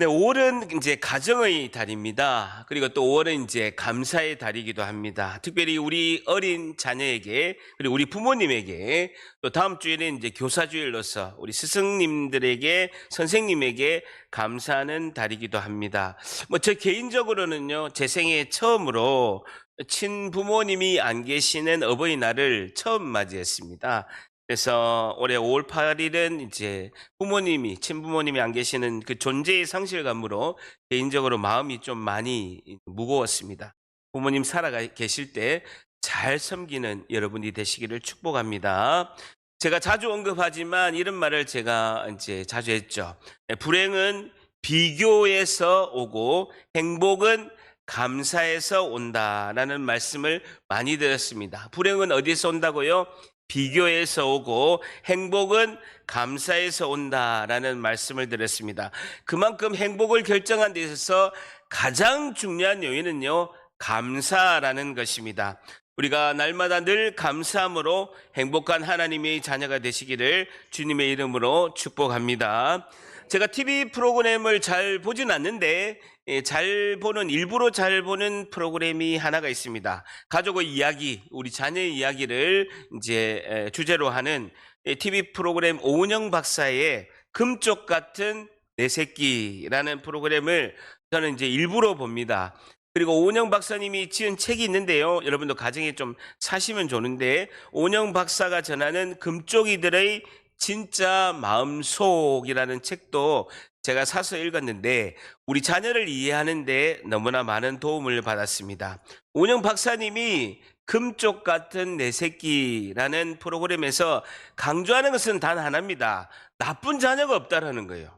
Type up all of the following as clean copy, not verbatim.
네, 5월은 이제 가정의 달입니다. 그리고 또 5월은 이제 감사의 달이기도 합니다. 특별히 우리 어린 자녀에게, 그리고 우리 부모님에게, 또 다음 주에는 이제 교사주일로서 우리 스승님들에게, 선생님에게 감사하는 달이기도 합니다. 저 개인적으로는요, 제 생애 처음으로 친부모님이 안 계시는 어버이날을 처음 맞이했습니다. 그래서 올해 5월 8일은 이제 부모님이, 친부모님이 안 계시는 그 존재의 상실감으로 개인적으로 마음이 좀 많이 무거웠습니다. 부모님 살아 계실 때 잘 섬기는 여러분이 되시기를 축복합니다. 제가 자주 언급하지만 이런 말을 제가 이제 자주 했죠. 불행은 비교에서 오고 행복은 감사에서 온다라는 말씀을 많이 들었습니다. 불행은 어디서 온다고요? 비교에서 오고 행복은 감사에서 온다라는 말씀을 드렸습니다. 그만큼 행복을 결정한 데 있어서 가장 중요한 요인은요, 감사라는 것입니다. 우리가 날마다 늘 감사함으로 행복한 하나님의 자녀가 되시기를 주님의 이름으로 축복합니다. 제가 TV 프로그램을 잘 보진 않는데 일부러 잘 보는 프로그램이 하나가 있습니다. 가족의 이야기, 우리 자녀의 이야기를 이제 주제로 하는 TV 프로그램 오은영 박사의 금쪽 같은 내 새끼라는 프로그램을 저는 이제 일부러 봅니다. 그리고 오은영 박사님이 지은 책이 있는데요. 여러분도 가정에 좀 사시면 좋은데, 오은영 박사가 전하는 금쪽이들의 진짜 마음속이라는 책도 제가 사서 읽었는데 우리 자녀를 이해하는데 너무나 많은 도움을 받았습니다. 오은영 박사님이 금쪽 같은 내 새끼라는 프로그램에서 강조하는 것은 단 하나입니다. 나쁜 자녀가 없다라는 거예요.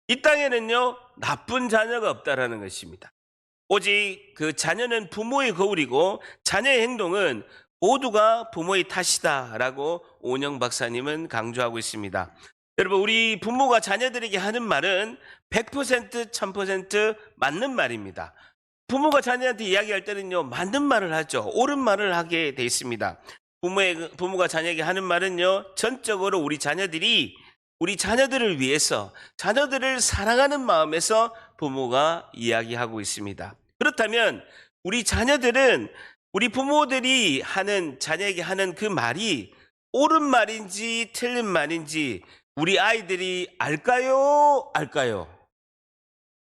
이 땅에는요, 나쁜 자녀가 없다라는 것입니다. 오직 그 자녀는 부모의 거울이고 자녀의 행동은 모두가 부모의 탓이다라고 오은영 박사님은 강조하고 있습니다. 여러분, 우리 부모가 자녀들에게 하는 말은 100% 1000% 맞는 말입니다. 부모가 자녀한테 이야기할 때는요, 맞는 말을 하죠. 옳은 말을 하게 돼 있습니다. 부모가 자녀에게 하는 말은요, 전적으로 우리 자녀들을 위해서, 자녀들을 사랑하는 마음에서 부모가 이야기하고 있습니다. 그렇다면 우리 자녀들은 우리 부모들이 자녀에게 하는 그 말이 옳은 말인지 틀린 말인지 우리 아이들이 알까요?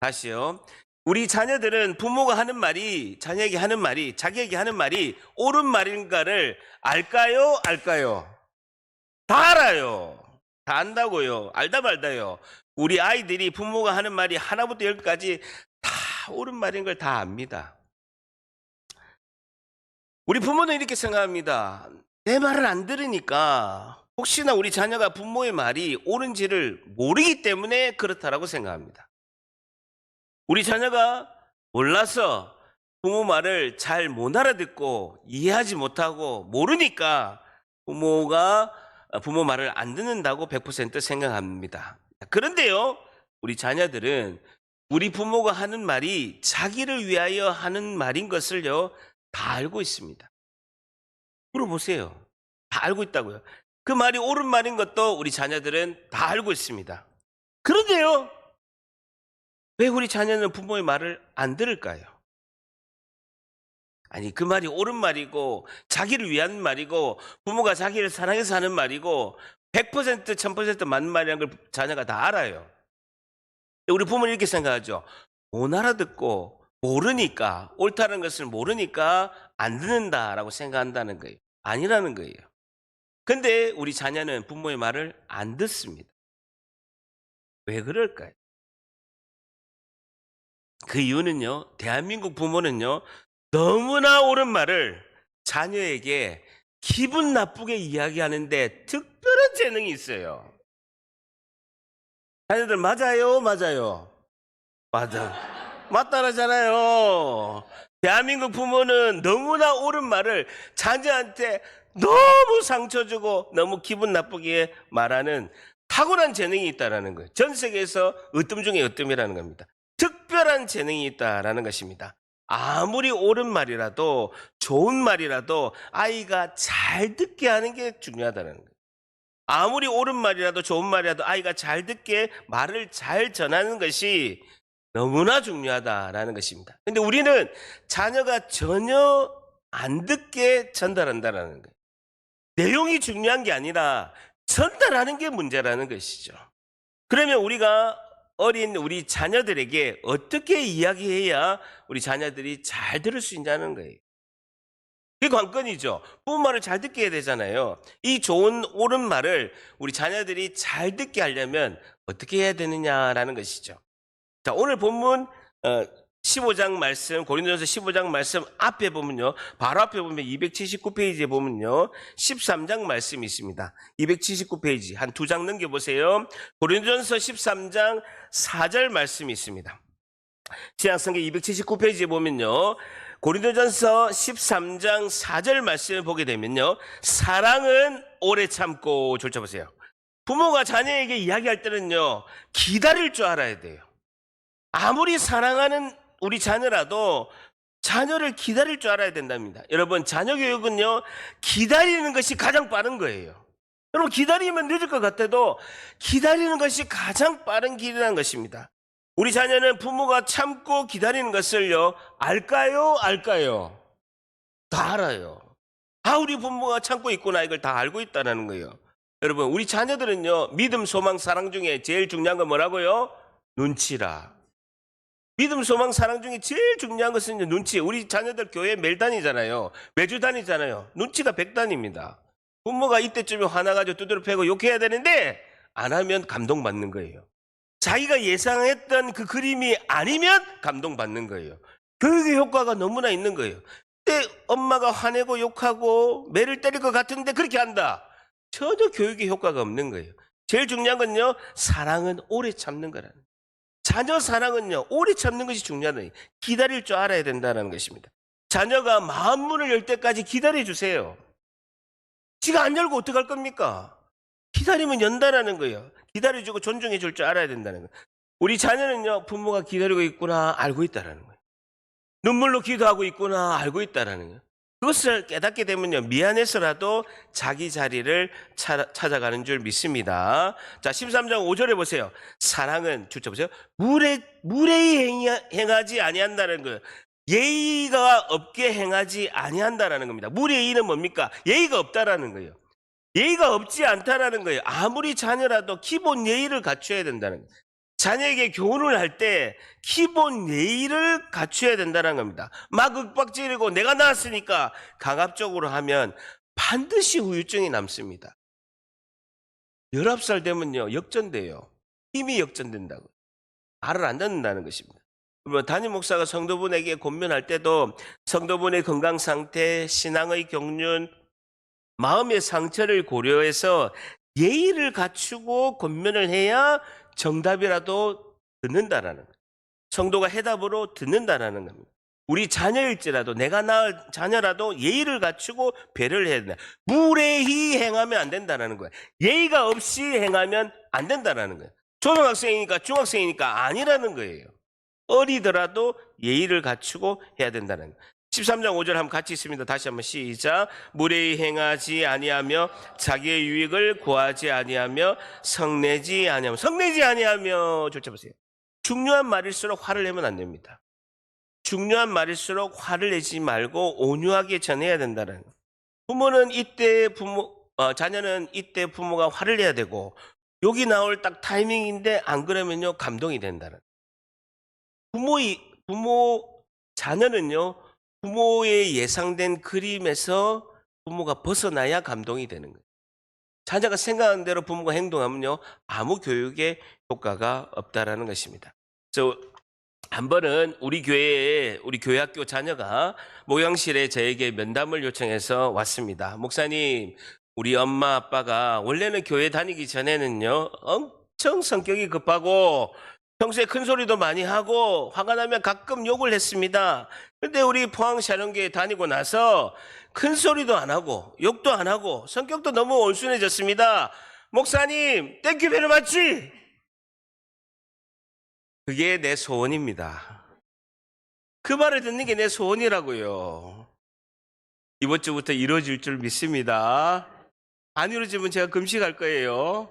다시요. 우리 자녀들은 부모가 하는 말이, 자녀에게 하는 말이, 자기에게 하는 말이 옳은 말인가를 알까요? 다 알아요. 다 안다고요. 알다 말다요. 우리 아이들이 부모가 하는 말이 하나부터 열까지 다 옳은 말인 걸 다 압니다. 우리 부모는 이렇게 생각합니다. 내 말을 안 들으니까 혹시나 우리 자녀가 부모의 말이 옳은지를 모르기 때문에 그렇다라고 생각합니다. 우리 자녀가 몰라서 부모 말을 잘 못 알아듣고 이해하지 못하고 모르니까 부모 말을 안 듣는다고 100% 생각합니다. 그런데요, 우리 자녀들은 우리 부모가 하는 말이 자기를 위하여 하는 말인 것을요, 다 알고 있습니다. 물어보세요. 다 알고 있다고요. 그 말이 옳은 말인 것도 우리 자녀들은 다 알고 있습니다. 그런데요, 왜 우리 자녀는 부모의 말을 안 들을까요? 아니, 그 말이 옳은 말이고 자기를 위한 말이고 부모가 자기를 사랑해서 하는 말이고 100% 1000% 맞는 말이라는 걸 자녀가 다 알아요. 우리 부모는 이렇게 생각하죠. 못 알아듣고 모르니까, 옳다는 것을 모르니까 안 듣는다라고 생각한다는 거예요. 아니라는 거예요. 근데 우리 자녀는 부모의 말을 안 듣습니다. 왜 그럴까요? 그 이유는요, 대한민국 부모는요, 너무나 옳은 말을 자녀에게 기분 나쁘게 이야기하는데 특별한 재능이 있어요. 자녀들 맞아요? 맞다라잖아요. 대한민국 부모는 너무나 옳은 말을 자녀한테 너무 상처 주고 너무 기분 나쁘게 말하는 탁월한 재능이 있다는 거예요. 전 세계에서 으뜸 중에 으뜸이라는 겁니다. 특별한 재능이 있다는 것입니다. 아무리 옳은 말이라도 좋은 말이라도 아이가 잘 듣게 하는 게 중요하다는 거예요. 아무리 옳은 말이라도 좋은 말이라도 아이가 잘 듣게 말을 잘 전하는 것이 너무나 중요하다라는 것입니다. 근데 우리는 자녀가 전혀 안 듣게 전달한다라는 거예요. 내용이 중요한 게 아니라 전달하는 게 문제라는 것이죠. 그러면 우리가 어린 우리 자녀들에게 어떻게 이야기해야 우리 자녀들이 잘 들을 수 있냐는 거예요. 그게 관건이죠. 부모 말을 잘 듣게 해야 되잖아요. 이 좋은 옳은 말을 우리 자녀들이 잘 듣게 하려면 어떻게 해야 되느냐라는 것이죠. 자, 오늘 본문 15장 말씀, 고린도전서 15장 말씀 앞에 보면요. 바로 앞에 보면 279페이지에 보면요. 13장 말씀이 있습니다. 279페이지 한 두 장 넘겨보세요. 고린도전서 13장 4절 말씀이 있습니다. 신약성경 279페이지에 보면요. 고린도전서 13장 4절 말씀을 보게 되면요. 사랑은 오래 참고, 졸쳐보세요. 부모가 자녀에게 이야기할 때는요. 기다릴 줄 알아야 돼요. 아무리 사랑하는 우리 자녀라도 자녀를 기다릴 줄 알아야 된답니다. 여러분, 자녀 교육은요, 기다리는 것이 가장 빠른 거예요. 여러분, 기다리면 늦을 것 같아도 기다리는 것이 가장 빠른 길이라는 것입니다. 우리 자녀는 부모가 참고 기다리는 것을요, 알까요? 알까요? 다 알아요. 아, 우리 부모가 참고 있구나. 이걸 다 알고 있다는 거예요. 여러분, 우리 자녀들은요, 믿음, 소망, 사랑 중에 제일 중요한 건 뭐라고요? 눈치라. 믿음, 소망, 사랑 중에 제일 중요한 것은 눈치. 우리 자녀들 교회 매일 다니잖아요. 매주 다니잖아요. 눈치가 100단입니다. 부모가 이때쯤에 화나가지고 두드려 패고 욕해야 되는데 안 하면 감동받는 거예요. 자기가 예상했던 그 그림이 아니면 감동받는 거예요. 교육의 효과가 너무나 있는 거예요. 근데 엄마가 화내고 욕하고 매를 때릴 것 같은데 그렇게 한다. 전혀 교육의 효과가 없는 거예요. 제일 중요한 건요, 사랑은 오래 참는 거라는 거예요. 자녀 사랑은요, 오래 참는 것이 중요하다. 기다릴 줄 알아야 된다는 것입니다. 자녀가 마음문을 열 때까지 기다려주세요. 지가 안 열고 어떡할 겁니까? 기다리면 연다라는 거예요. 기다려주고 존중해 줄 줄 알아야 된다는 거예요. 우리 자녀는요, 부모가 기다리고 있구나 알고 있다는 거예요. 눈물로 기도하고 있구나 알고 있다는 거예요. 그것을 깨닫게 되면요, 미안해서라도 자기 자리를 찾아가는 줄 믿습니다. 자, 13장 5절에 보세요. 사랑은, 주쳐보세요. 무례히 행하지 아니한다는 거예요. 예의가 없게 행하지 아니한다라는 겁니다. 무례히는 뭡니까? 예의가 없다라는 거예요. 예의가 없지 않다라는 거예요. 아무리 자녀라도 기본 예의를 갖춰야 된다는 거예요. 자녀에게 교훈을 할 때 기본 예의를 갖춰야 된다는 겁니다. 막 윽박지르고 내가 낳았으니까 강압적으로 하면 반드시 후유증이 남습니다. 19살 되면요, 역전돼요. 힘이 역전된다고. 말을 안 듣는다는 것입니다. 담임 목사가 성도분에게 권면할 때도 성도분의 건강 상태, 신앙의 경륜, 마음의 상처를 고려해서 예의를 갖추고 권면을 해야 정답이라도 듣는다라는 거예요. 성도가 해답으로 듣는다라는 겁니다. 우리 자녀일지라도 내가 낳을 자녀라도 예의를 갖추고 배려를 해야 된다. 무례히 행하면 안 된다는 거예요. 예의가 없이 행하면 안 된다는 거예요. 초등학생이니까 중학생이니까 아니라는 거예요. 어리더라도 예의를 갖추고 해야 된다는 거예요. 13장 5절 한번 같이 있습니다. 다시 한번 시작. 무례히 행하지 아니하며 자기의 유익을 구하지 아니하며 성내지 아니하며 쫓아보세요. 중요한 말일수록 화를 내면 안 됩니다. 중요한 말일수록 화를 내지 말고 온유하게 전해야 된다는 거예요. 부모는 이때 자녀는 이때 부모가 화를 내야 되고 욕이 나올 딱 타이밍인데 안 그러면요 감동이 된다는 거예요. 자녀는요 부모의 예상된 그림에서 부모가 벗어나야 감동이 되는 거예요. 자녀가 생각하는 대로 부모가 행동하면요 아무 교육에 효과가 없다라는 것입니다. 그래서 한 번은 우리 교회학교 자녀가 목양실에 저에게 면담을 요청해서 왔습니다. 목사님, 우리 엄마 아빠가 원래는 교회 다니기 전에는요 엄청 성격이 급하고 평소에 큰 소리도 많이 하고 화가 나면 가끔 욕을 했습니다. 근데 우리 포항샤론교회 다니고 나서 큰 소리도 안 하고 욕도 안 하고 성격도 너무 온순해졌습니다. 목사님, 땡큐 베리 마치. 그게 내 소원입니다. 그 말을 듣는 게 내 소원이라고요. 이번 주부터 이루어질 줄 믿습니다. 안 이루어지면 제가 금식할 거예요.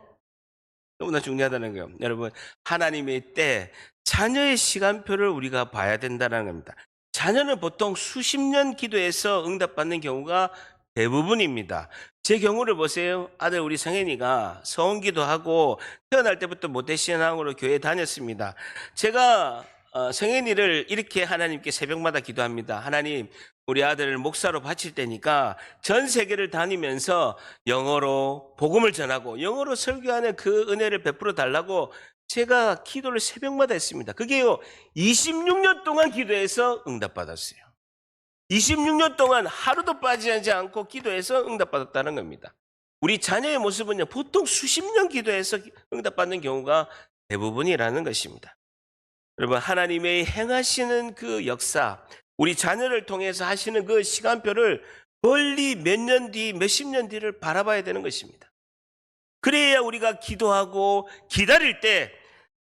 너무나 중요하다는 거예요. 여러분, 하나님의 때 자녀의 시간표를 우리가 봐야 된다는 겁니다. 자녀는 보통 수십 년 기도해서 응답받는 경우가 대부분입니다. 제 경우를 보세요. 아들 우리 성현이가 서원기도 하고 태어날 때부터 모태신앙으로 교회 다녔습니다. 제가 성현이를 이렇게 하나님께 새벽마다 기도합니다. 하나님, 우리 아들을 목사로 바칠 때니까 전 세계를 다니면서 영어로 복음을 전하고 영어로 설교하는 그 은혜를 베풀어 달라고 제가 기도를 새벽마다 했습니다. 그게요, 26년 동안 기도해서 응답받았어요. 26년 동안 하루도 빠지지 않고 기도해서 응답받았다는 겁니다. 우리 자녀의 모습은요, 보통 수십 년 기도해서 응답받는 경우가 대부분이라는 것입니다. 여러분, 하나님의 행하시는 그 역사, 우리 자녀를 통해서 하시는 그 시간표를 멀리 몇 년 뒤, 몇십 년 뒤를 바라봐야 되는 것입니다. 그래야 우리가 기도하고 기다릴 때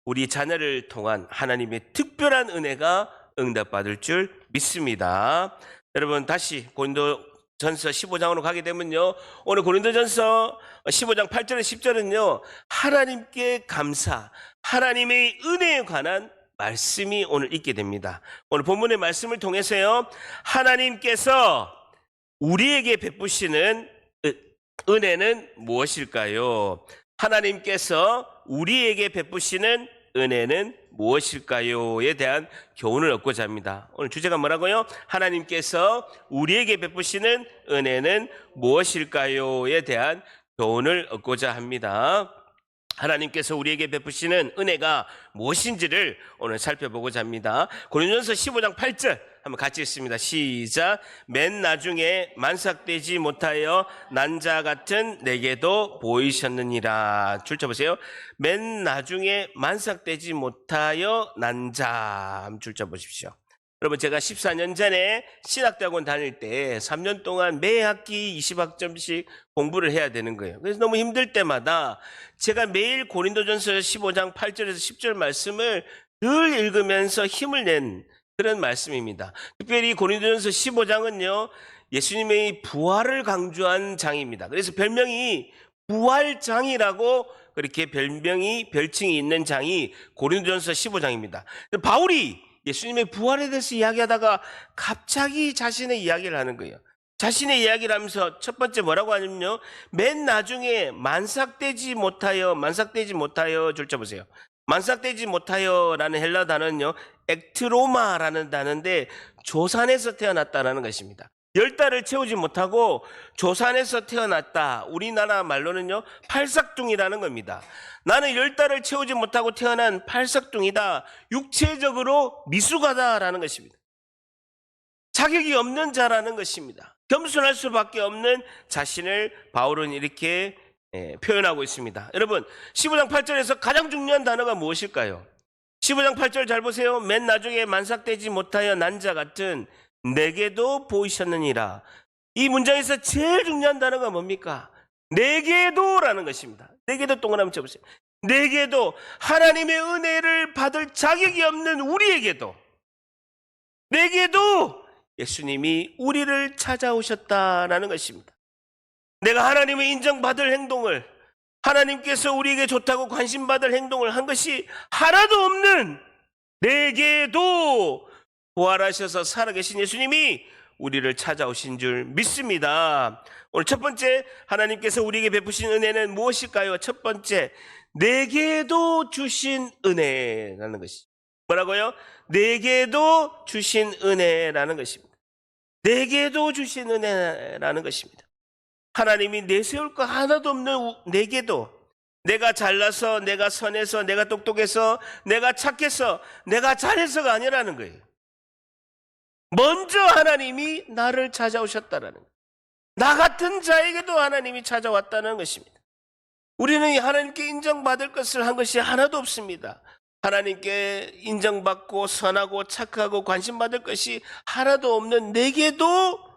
우리 자녀를 통한 하나님의 특별한 은혜가 응답받을 줄 믿습니다. 여러분, 다시 고린도전서 15장으로 가게 되면요, 오늘 고린도전서 15장 8절에 10절은요 하나님께 감사, 하나님의 은혜에 관한 말씀이 오늘 있게 됩니다. 오늘 본문의 말씀을 통해서요, 하나님께서 우리에게 베푸시는 은혜는 무엇일까요? 하나님께서 우리에게 베푸시는 은혜는 무엇일까요?에 대한 교훈을 얻고자 합니다. 오늘 주제가 뭐라고요? 하나님께서 우리에게 베푸시는 은혜는 무엇일까요?에 대한 교훈을 얻고자 합니다. 하나님께서 우리에게 베푸시는 은혜가 무엇인지를 오늘 살펴보고자 합니다. 고린도전서 15장 8절 한번 같이 읽습니다. 시작. 맨 나중에 만삭되지 못하여 난 자 같은 내게도 보이셨느니라. 줄 쳐보세요. 맨 나중에 만삭되지 못하여 난 자. 줄 쳐보십시오. 여러분, 제가 14년 전에 신학대학원 다닐 때 3년 동안 매 학기 20학점씩 공부를 해야 되는 거예요. 그래서 너무 힘들 때마다 제가 매일 고린도전서 15장 8절에서 10절 말씀을 늘 읽으면서 힘을 낸 그런 말씀입니다. 특별히 고린도전서 15장은요, 예수님의 부활을 강조한 장입니다. 그래서 별명이 부활장이라고 그렇게 별칭이 있는 장이 고린도전서 15장입니다. 바울이 예수님의 부활에 대해서 이야기하다가 갑자기 자신의 이야기를 하는 거예요. 자신의 이야기를 하면서 첫 번째 뭐라고 하냐면요, 맨 나중에 만삭되지 못하여 줄 쳐보세요. 만삭되지 못하여라는 헬라 단어는요, 액트로마라는 단어인데 조산에서 태어났다라는 것입니다. 10달을 채우지 못하고 조산에서 태어났다. 우리나라 말로는요, 팔삭둥이라는 겁니다. 나는 10달을 채우지 못하고 태어난 팔삭둥이다. 육체적으로 미숙하다라는 것입니다. 자격이 없는 자라는 것입니다. 겸손할 수밖에 없는 자신을 바울은 이렇게 표현하고 있습니다. 여러분, 15장 8절에서 가장 중요한 단어가 무엇일까요? 15장 8절 잘 보세요. 맨 나중에 만삭되지 못하여 난 자 같은 내게도 보이셨느니라. 이 문장에서 제일 중요한 단어가 뭡니까? 내게도라는 것입니다. 내게도 동그라미 쳐보세요. 내게도, 하나님의 은혜를 받을 자격이 없는 우리에게도, 내게도 예수님이 우리를 찾아오셨다라는 것입니다. 내가 하나님의 인정받을 행동을, 하나님께서 우리에게 좋다고 관심받을 행동을 한 것이 하나도 없는 내게도 부활하셔서 살아계신 예수님이 우리를 찾아오신 줄 믿습니다. 오늘 첫 번째, 하나님께서 우리에게 베푸신 은혜는 무엇일까요? 첫 번째, 내게도 주신 은혜라는 것이죠. 뭐라고요? 내게도 주신 은혜라는 것입니다. 내게도 주신 은혜라는 것입니다. 하나님이 내세울 거 하나도 없는 내게도, 내가 잘나서, 내가 선해서, 내가 똑똑해서, 내가 착해서, 내가 잘해서가 아니라는 거예요. 먼저 하나님이 나를 찾아오셨다라는 거예요. 나 같은 자에게도 하나님이 찾아왔다는 것입니다. 우리는 하나님께 인정받을 것을 한 것이 하나도 없습니다. 하나님께 인정받고 선하고 착하고 관심받을 것이 하나도 없는 내게도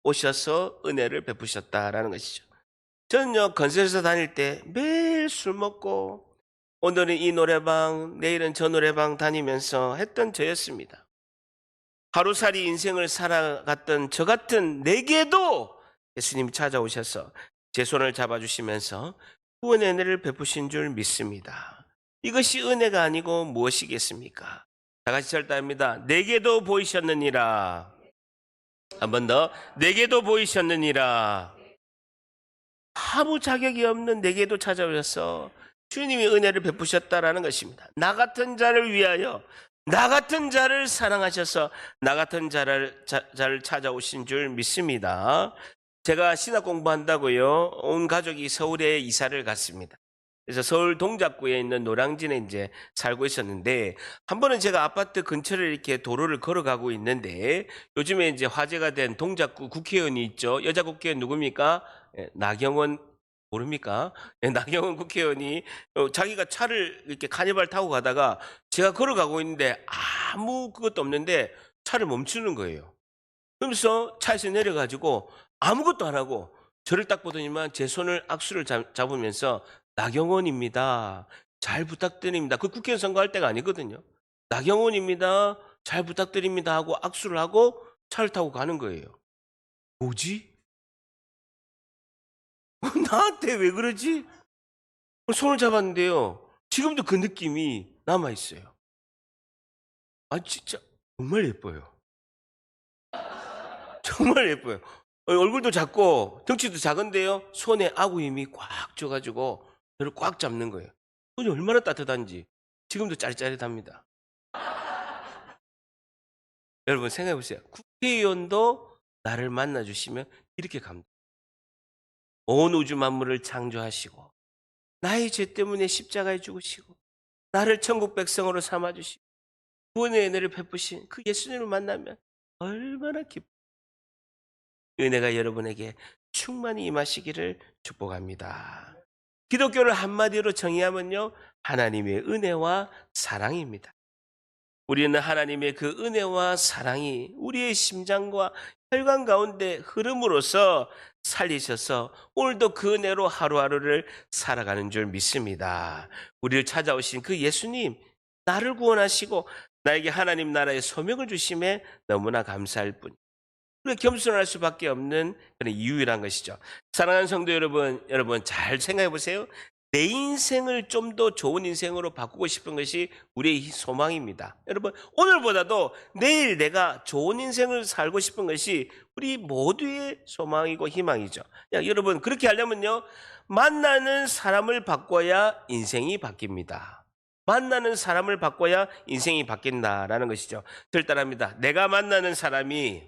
오셔서 은혜를 베푸셨다라는 것이죠. 저는요, 건설에서 다닐 때 매일 술 먹고 오늘은 이 노래방, 내일은 저 노래방 다니면서 했던 저였습니다. 하루살이 인생을 살아갔던 저 같은 내게도 예수님이 찾아오셔서 제 손을 잡아주시면서 구원의 은혜를 베푸신 줄 믿습니다. 이것이 은혜가 아니고 무엇이겠습니까? 다 같이 절단합니다. 내게도 보이셨느니라. 한 번 더. 내게도 보이셨느니라. 아무 자격이 없는 내게도 찾아오셔서 주님이 은혜를 베푸셨다라는 것입니다. 나 같은 자를 위하여, 나 같은 자를 사랑하셔서 나 같은 자를 찾아오신 줄 믿습니다. 제가 신학 공부한다고요, 온 가족이 서울에 이사를 갔습니다. 그래서 서울 동작구에 있는 노량진에 이제 살고 있었는데, 한 번은 제가 아파트 근처를 이렇게 도로를 걸어가고 있는데, 요즘에 이제 화제가 된 동작구 국회의원이 있죠. 여자 국회의원 누굽니까? 나경원, 모릅니까? 나경원 국회의원이 자기가 차를 이렇게 카니발 타고 가다가 제가 걸어가고 있는데 아무 그것도 없는데 차를 멈추는 거예요. 그러면서 차에서 내려가지고 아무것도 안 하고 저를 딱 보더니만 제 손을 악수를 잡으면서 나경원입니다. 잘 부탁드립니다. 그 국회의원 선거할 때가 아니거든요. 나경원입니다. 잘 부탁드립니다 하고 악수를 하고 차를 타고 가는 거예요. 뭐지? 나한테 왜 그러지? 손을 잡았는데요, 지금도 그 느낌이 남아있어요. 아, 진짜 정말 예뻐요. 정말 예뻐요. 얼굴도 작고 덩치도 작은데요, 손에 아구 힘이 꽉 쥐어가지고 저를 꽉 잡는 거예요. 손이 얼마나 따뜻한지 지금도 짜릿짜릿합니다. 여러분 생각해 보세요. 국회의원도 나를 만나주시면 이렇게 감동. 온 우주 만물을 창조하시고 나의 죄 때문에 십자가에 죽으시고 나를 천국 백성으로 삼아주시고 구원의 은혜를 베푸신 그 예수님을 만나면 얼마나 기뻐. 은혜가 여러분에게 충만히 임하시기를 축복합니다. 기독교를 한마디로 정의하면요, 하나님의 은혜와 사랑입니다. 우리는 하나님의 그 은혜와 사랑이 우리의 심장과 혈관 가운데 흐름으로써 살리셔서 오늘도 그 은혜로 하루하루를 살아가는 줄 믿습니다. 우리를 찾아오신 그 예수님, 나를 구원하시고 나에게 하나님 나라의 소명을 주심에 너무나 감사할 뿐, 우리가 겸손할 수밖에 없는 그런 이유란 것이죠. 사랑하는 성도 여러분, 여러분 잘 생각해 보세요. 내 인생을 좀 더 좋은 인생으로 바꾸고 싶은 것이 우리의 소망입니다. 여러분, 오늘보다도 내일 내가 좋은 인생을 살고 싶은 것이 우리 모두의 소망이고 희망이죠. 여러분, 그렇게 하려면요, 만나는 사람을 바꿔야 인생이 바뀝니다. 만나는 사람을 바꿔야 인생이 바뀐다라는 것이죠. 절단합니다. 내가 만나는 사람이,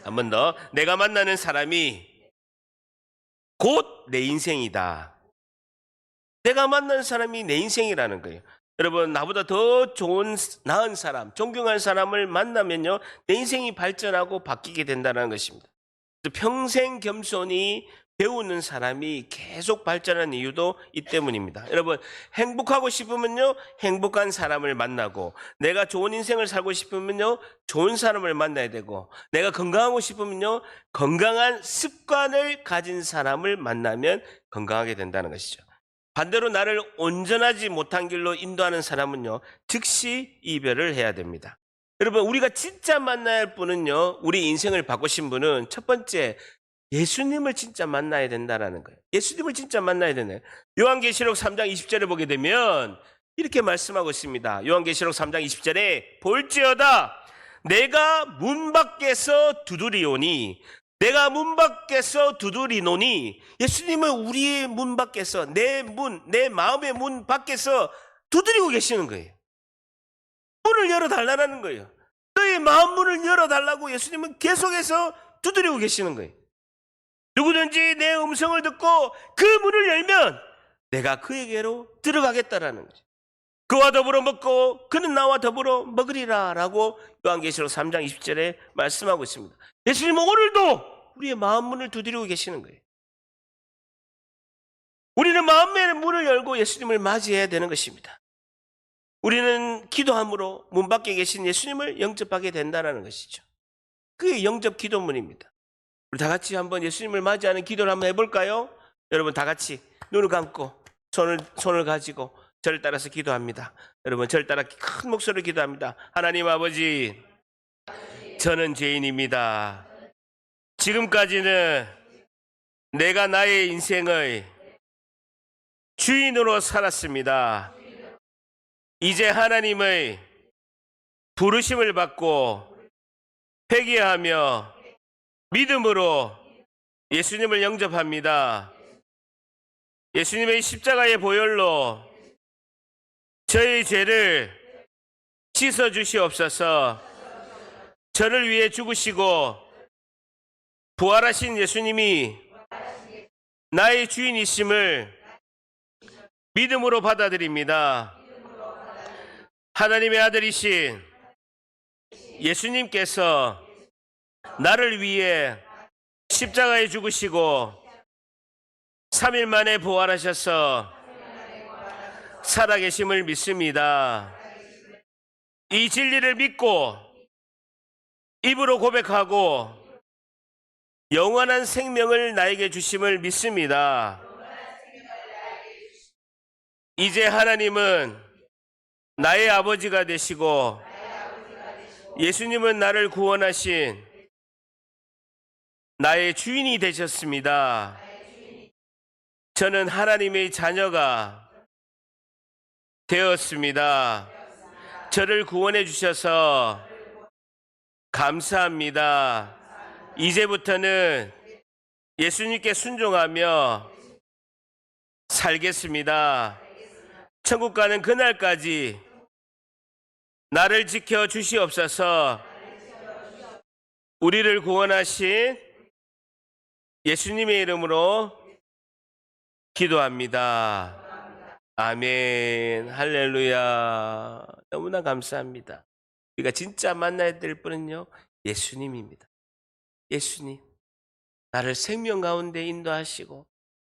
한 번 더, 내가 만나는 사람이 곧 내 인생이다. 내가 만난 사람이 내 인생이라는 거예요. 여러분, 나보다 더 좋은, 나은 사람, 존경할 사람을 만나면요, 내 인생이 발전하고 바뀌게 된다는 것입니다. 평생 겸손히 배우는 사람이 계속 발전하는 이유도 이 때문입니다. 여러분, 행복하고 싶으면요, 행복한 사람을 만나고, 내가 좋은 인생을 살고 싶으면요, 좋은 사람을 만나야 되고, 내가 건강하고 싶으면요, 건강한 습관을 가진 사람을 만나면 건강하게 된다는 것이죠. 반대로 나를 온전하지 못한 길로 인도하는 사람은요, 즉시 이별을 해야 됩니다. 여러분, 우리가 진짜 만나야 할 분은요, 우리 인생을 바꾸신 분은 첫 번째, 예수님을 진짜 만나야 된다라는 거예요. 예수님을 진짜 만나야 되네. 요한계시록 3장 20절에 보게 되면 이렇게 말씀하고 있습니다. 요한계시록 3장 20절에 볼지어다 내가 문 밖에서 두드리오니, 내가 문 밖에서 두드리노니, 예수님은 우리의 문 밖에서, 내 문, 내 마음의 문 밖에서 두드리고 계시는 거예요. 문을 열어달라는 거예요. 너의 마음 문을 열어달라고 예수님은 계속해서 두드리고 계시는 거예요. 누구든지 내 음성을 듣고 그 문을 열면 내가 그에게로 들어가겠다라는 거죠. 그와 더불어 먹고 그는 나와 더불어 먹으리라 라고 요한계시록 3장 20절에 말씀하고 있습니다. 예수님은 오늘도 우리의 마음 문을 두드리고 계시는 거예요. 우리는 마음의 문을 열고 예수님을 맞이해야 되는 것입니다. 우리는 기도함으로 문 밖에 계신 예수님을 영접하게 된다는 것이죠. 그게 영접 기도문입니다. 우리 다 같이 한번 예수님을 맞이하는 기도를 한번 해볼까요? 여러분 다 같이 눈을 감고 손을 가지고 저를 따라서 기도합니다. 여러분 저를 따라 큰 목소리로 기도합니다. 하나님 아버지, 저는 죄인입니다. 지금까지는 내가 나의 인생의 주인으로 살았습니다. 이제 하나님의 부르심을 받고 회개하며 믿음으로 예수님을 영접합니다. 예수님의 십자가의 보혈로 저의 죄를 씻어 주시옵소서. 저를 위해 죽으시고 부활하신 예수님이 나의 주인이심을 믿음으로 받아들입니다. 하나님의 아들이신 예수님께서 나를 위해 십자가에 죽으시고 3일 만에 부활하셔서 살아계심을 믿습니다. 이 진리를 믿고 입으로 고백하고 영원한 생명을 나에게 주심을 믿습니다. 이제 하나님은 나의 아버지가 되시고 예수님은 나를 구원하신 나의 주인이 되셨습니다. 저는 하나님의 자녀가 되었습니다. 저를 구원해 주셔서 감사합니다. 이제부터는 예수님께 순종하며 살겠습니다. 천국 가는 그날까지 나를 지켜 주시옵소서. 우리를 구원하신 예수님의 이름으로 기도합니다. 아멘. 할렐루야. 너무나 감사합니다. 우리가 진짜 만나야 될 분은요, 예수님입니다. 예수님, 나를 생명 가운데 인도하시고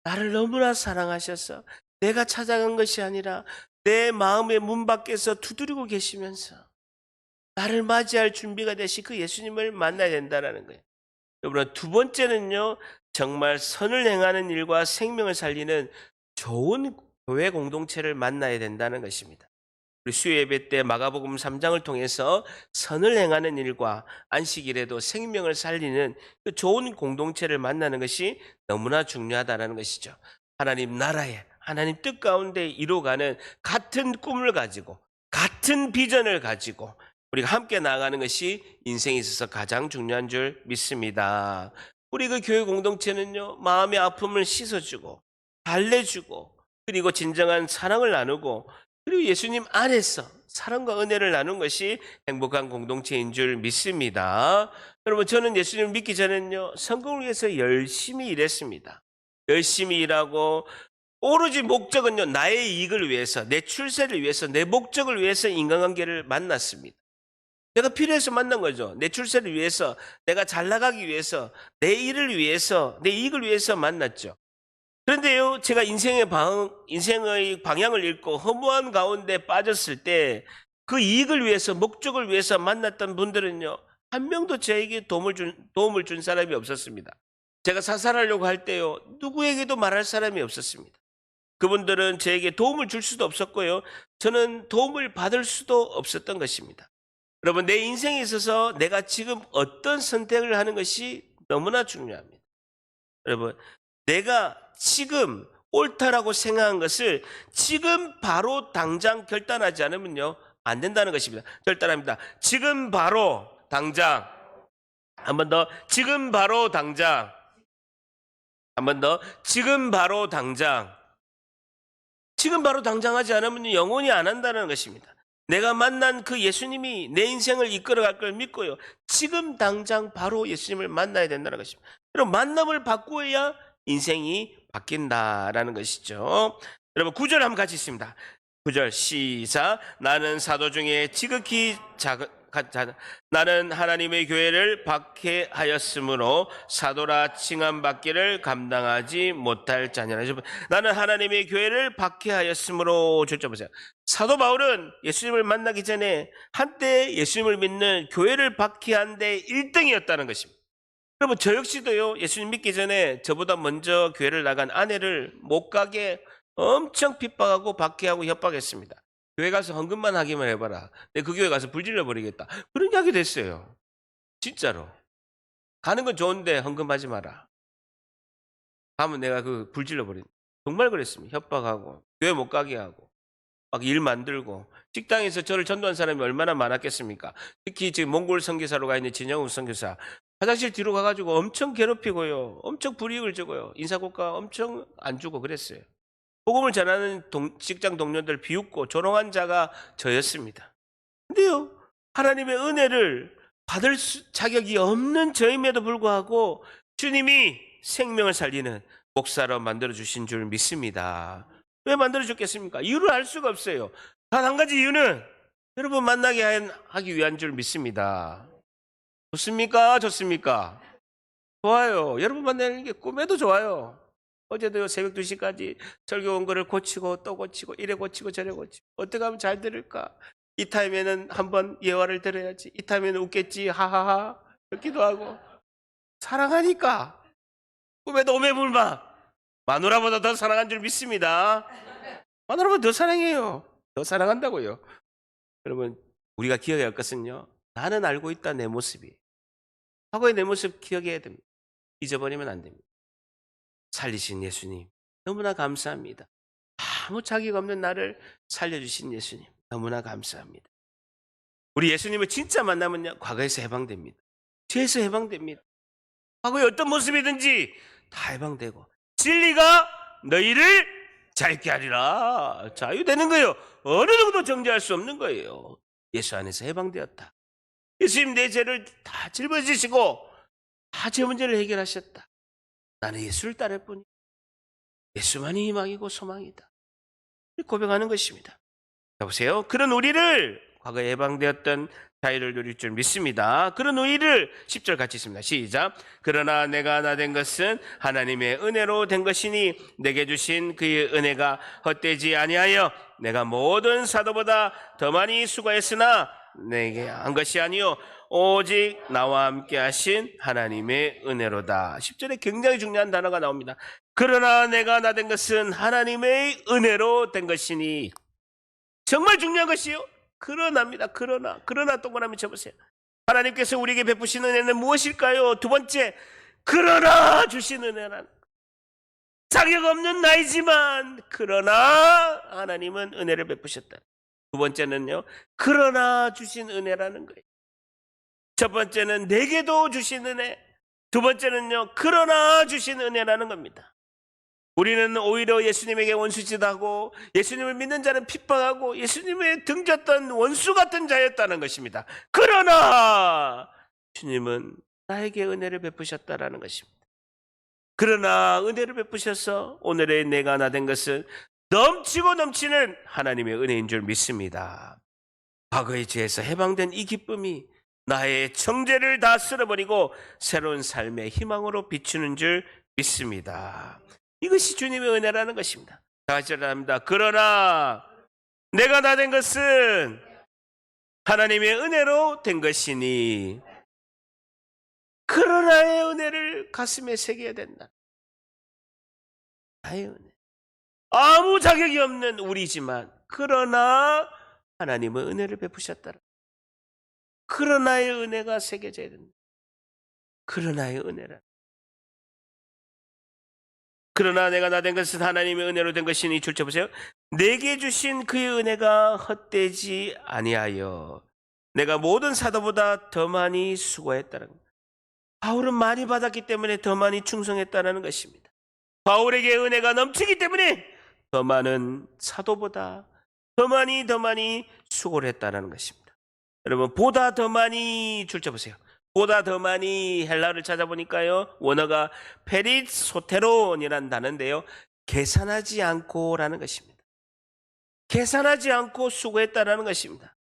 나를 너무나 사랑하셔서 내가 찾아간 것이 아니라 내 마음의 문 밖에서 두드리고 계시면서 나를 맞이할 준비가 되신 그 예수님을 만나야 된다는 거예요. 여러분, 두 번째는요, 정말 선을 행하는 일과 생명을 살리는 좋은 교회 공동체를 만나야 된다는 것입니다. 우리 수요 예배 때 마가복음 3장을 통해서 선을 행하는 일과 안식일에도 생명을 살리는 그 좋은 공동체를 만나는 것이 너무나 중요하다는 것이죠. 하나님 나라에, 하나님 뜻 가운데 이루어가는 같은 꿈을 가지고 같은 비전을 가지고 우리가 함께 나아가는 것이 인생에 있어서 가장 중요한 줄 믿습니다. 우리 그 교회 공동체는요, 마음의 아픔을 씻어주고 달래주고 그리고 진정한 사랑을 나누고 그리고 예수님 안에서 사랑과 은혜를 나눈 것이 행복한 공동체인 줄 믿습니다. 여러분, 저는 예수님을 믿기 전에는요, 성공을 위해서 열심히 일했습니다. 열심히 일하고 오로지 목적은요, 나의 이익을 위해서, 내 출세를 위해서, 내 목적을 위해서 인간관계를 만났습니다. 내가 필요해서 만난 거죠. 내 출세를 위해서, 내가 잘 나가기 위해서, 내 일을 위해서, 내 이익을 위해서 만났죠. 그런데요, 제가 인생의 방향을 잃고 허무한 가운데 빠졌을 때 그 이익을 위해서, 목적을 위해서 만났던 분들은요, 한 명도 저에게 도움을 준 사람이 없었습니다. 제가 사살하려고 할 때요, 누구에게도 말할 사람이 없었습니다. 그분들은 저에게 도움을 줄 수도 없었고요, 저는 도움을 받을 수도 없었던 것입니다. 여러분, 내 인생에 있어서 내가 지금 어떤 선택을 하는 것이 너무나 중요합니다. 여러분, 내가 지금 옳다라고 생각한 것을 지금 바로 당장 결단하지 않으면요, 안 된다는 것입니다. 결단합니다. 지금 바로 당장. 한 번 더. 지금 바로 당장. 한 번 더. 지금 바로 당장. 지금 바로 당장 하지 않으면 영원히 안 한다는 것입니다. 내가 만난 그 예수님이 내 인생을 이끌어갈 걸 믿고요, 지금 당장 바로 예수님을 만나야 된다는 것입니다. 여러분, 만남을 바꾸어야 인생이 바뀐다라는 것이죠. 여러분, 9절 한번 같이 있습니다. 9절 시작. 나는 사도 중에 지극히 나는 하나님의 교회를 박해하였으므로 사도라 칭함받기를 감당하지 못할 자녀라. 나는 하나님의 교회를 박해하였으므로. 줄자 보세요. 사도 바울은 예수님을 만나기 전에 한때 예수님을 믿는 교회를 박해한 데 1등이었다는 것입니다. 여러분, 저 역시도요, 예수님 믿기 전에 저보다 먼저 교회를 나간 아내를 못 가게 엄청 핍박하고 박해하고 협박했습니다. 교회 가서 헌금만 하기만 해봐라. 내가 그 교회 가서 불질러 버리겠다. 그런 이야기 됐어요. 진짜로. 가는 건 좋은데 헌금하지 마라. 가면 내가 그 불질러 버린. 정말 그랬습니다. 협박하고 교회 못 가게 하고 막 일 만들고 직장에서 저를 전도한 사람이 얼마나 많았겠습니까? 특히 지금 몽골 선교사로 가 있는 진영훈 선교사 화장실 뒤로 가가지고 엄청 괴롭히고요, 엄청 불이익을 주고요, 인사고가 엄청 안 주고 그랬어요. 복음을 전하는 직장 동료들 비웃고 조롱한 자가 저였습니다. 근데요, 하나님의 은혜를 받을 자격이 없는 저임에도 불구하고 주님이 생명을 살리는 목사로 만들어주신 줄 믿습니다. 왜 만들어줬겠습니까? 이유를 알 수가 없어요. 단 한 가지 이유는 여러분 만나게 하기 위한 줄 믿습니다. 좋습니까? 좋습니까? 좋아요. 여러분 만나는 게 꿈에도 좋아요. 어제도요, 새벽 2시까지 설교 온 거를 고치고 또 고치고 이래 고치고 저래 고치고 어떻게 하면 잘 들을까? 이 타임에는 한번 예화를 들어야지. 이 타임에는 웃겠지. 하하하. 그렇기도 하고. 사랑하니까. 꿈에도 오매불망. 마누라보다 더 사랑한 줄 믿습니다. 마누라보다 더 사랑해요. 더 사랑한다고요. 여러분, 우리가 기억해야 할 것은요, 나는 알고 있다, 내 모습이. 과거의 내 모습 기억해야 됩니다. 잊어버리면 안 됩니다. 살리신 예수님, 너무나 감사합니다. 아무 자격 없는 나를 살려주신 예수님, 너무나 감사합니다. 우리 예수님을 진짜 만나면요, 과거에서 해방됩니다. 죄에서 해방됩니다. 과거의 어떤 모습이든지 다 해방되고 진리가 너희를 자유케 하리라. 자유되는 거예요. 어느 정도 정죄할 수 없는 거예요. 예수 안에서 해방되었다. 예수님 내 죄를 다 짊어지시고 다 제 문제를 해결하셨다. 나는 예수를 따를 뿐이야. 예수만이 희망이고 소망이다. 고백하는 것입니다. 자, 보세요. 그런 우리를 과거에 해방되었던 자유를 누릴 줄 믿습니다. 그런 우리를 10절 같이 있습니다. 시작. 그러나 내가 하나 된 것은 하나님의 은혜로 된 것이니 내게 주신 그의 은혜가 헛되지 아니하여 내가 모든 사도보다 더 많이 수고했으나 내게 한 것이 아니요 오직 나와 함께 하신 하나님의 은혜로다. 10절에 굉장히 중요한 단어가 나옵니다. 그러나 내가 하나 된 것은 하나님의 은혜로 된 것이니. 정말 중요한 것이요. 그러나입니다. 그러나 동그라미 쳐보세요. 하나님께서 우리에게 베푸신 은혜는 무엇일까요? 두 번째, 그러나 주신 은혜란, 자격 없는 나이지만 그러나 하나님은 은혜를 베푸셨다. 두 번째는요, 그러나 주신 은혜라는 거예요. 첫 번째는 내게도 주신 은혜, 두 번째는요, 그러나 주신 은혜라는 겁니다. 우리는 오히려 예수님에게 원수짓하고 예수님을 믿는 자는 핍박하고 예수님의 등졌던 원수 같은 자였다는 것입니다. 그러나 주님은 나에게 은혜를 베푸셨다라는 것입니다. 그러나 은혜를 베푸셔서 오늘의 내가 하나 된 것은 넘치고 넘치는 하나님의 은혜인 줄 믿습니다. 과거의 죄에서 해방된 이 기쁨이 나의 정죄를 다 쓸어버리고 새로운 삶의 희망으로 비추는 줄 믿습니다. 이것이 주님의 은혜라는 것입니다. 다 같이 합니다. 그러나 내가 다 된 것은 하나님의 은혜로 된 것이니. 그러나의 은혜를 가슴에 새겨야 된다. 나의 은혜. 아무 자격이 없는 우리지만 그러나 하나님은 은혜를 베푸셨다. 그러나의 은혜가 새겨져야 된다. 그러나의 은혜라. 그러나 내가 나 된 것은 하나님의 은혜로 된 것이니. 줄쳐 보세요. 내게 주신 그의 은혜가 헛되지 아니하여 내가 모든 사도보다 더 많이 수고했다는 것. 바울은 많이 받았기 때문에 더 많이 충성했다는 것입니다. 바울에게 은혜가 넘치기 때문에 더 많은 사도보다 더 많이 수고를 했다는 것입니다. 여러분, 보다 더 많이 줄쳐 보세요. 보다 더 많이 헬라어를 찾아보니까요, 원어가 페리소테론이라는 단어인데요, 계산하지 않고라는 것입니다. 계산하지 않고 수고했다라는 것입니다.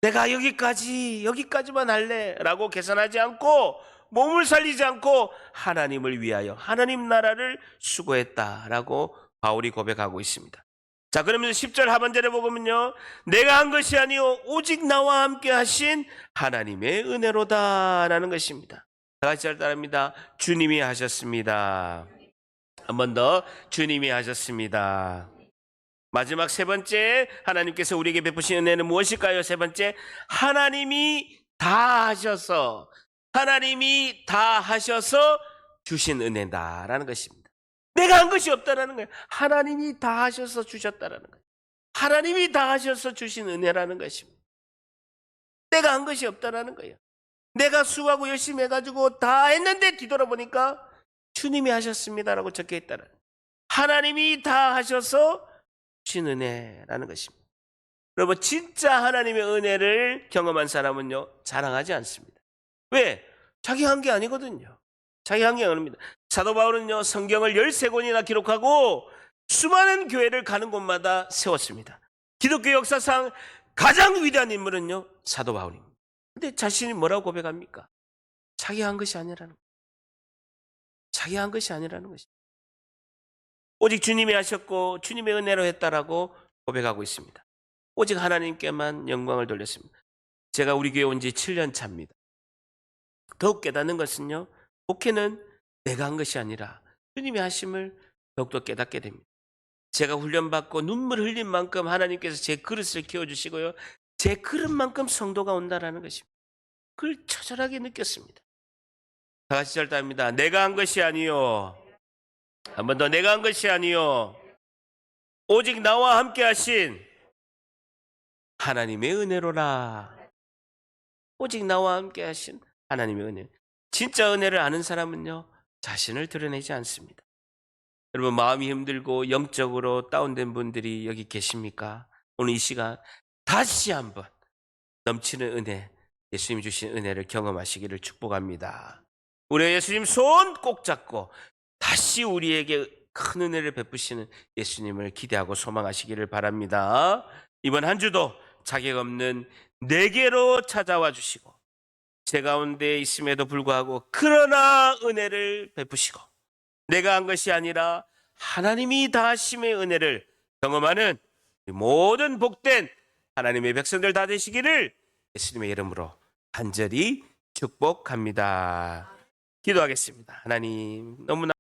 내가 여기까지만 할래 라고 계산하지 않고 몸을 살리지 않고 하나님을 위하여 하나님 나라를 수고했다라고 바울이 고백하고 있습니다. 자, 그러면 10절 하반절에 보면요, 내가 한 것이 아니요 오직 나와 함께 하신 하나님의 은혜로다라는 것입니다. 다 같이 잘 따라합니다. 주님이 하셨습니다. 한 번 더, 주님이 하셨습니다. 마지막 세 번째, 하나님께서 우리에게 베푸신 은혜는 무엇일까요? 세 번째, 하나님이 다 하셔서 주신 은혜다라는 것입니다. 내가 한 것이 없다라는 거예요. 하나님이 다 하셔서 주셨다라는 거예요. 하나님이 다 하셔서 주신 은혜라는 것입니다. 내가 한 것이 없다라는 거예요. 내가 수고하고 열심히 해가지고 다 했는데 뒤돌아보니까 주님이 하셨습니다라고 적혀있다는 거예요. 하나님이 다 하셔서 주신 은혜라는 것입니다. 여러분, 진짜 하나님의 은혜를 경험한 사람은요, 자랑하지 않습니다. 왜? 자기 한 게 아니거든요. 자기 한 게 아닙니다. 사도 바울은요, 성경을 13권이나 기록하고 수많은 교회를 가는 곳마다 세웠습니다. 기독교 역사상 가장 위대한 인물은요, 사도 바울입니다. 근데 자신이 뭐라고 고백합니까? 자기 한 것이 아니라는 거예요. 자기 한 것이 아니라는 것입니다. 오직 주님이 하셨고 주님의 은혜로 했다라고 고백하고 있습니다. 오직 하나님께만 영광을 돌렸습니다. 제가 우리 교회 온 지 7년 차입니다. 더욱 깨닫는 것은요, 목회는 내가 한 것이 아니라 주님이 하심을 더욱더 깨닫게 됩니다. 제가 훈련받고 눈물 흘린 만큼 하나님께서 제 그릇을 키워주시고요, 제 그릇만큼 성도가 온다라는 것입니다. 그걸 처절하게 느꼈습니다. 다 같이 절답니다. 내가 한 것이 아니요. 한 번 더, 내가 한 것이 아니요. 오직 나와 함께 하신 하나님의 은혜로라. 오직 나와 함께 하신 하나님의 은혜. 진짜 은혜를 아는 사람은요, 자신을 드러내지 않습니다. 여러분, 마음이 힘들고 영적으로 다운된 분들이 여기 계십니까? 오늘 이 시간 다시 한번 넘치는 은혜, 예수님 주신 은혜를 경험하시기를 축복합니다. 우리 예수님 손 꼭 잡고 다시 우리에게 큰 은혜를 베푸시는 예수님을 기대하고 소망하시기를 바랍니다. 이번 한 주도 자격 없는 내게로 찾아와 주시고 제 가운데 있음에도 불구하고 그러나 은혜를 베푸시고 내가 한 것이 아니라 하나님이 다 하심의 은혜를 경험하는 모든 복된 하나님의 백성들 다 되시기를 예수님의 이름으로 간절히 축복합니다. 기도하겠습니다. 하나님, 너무나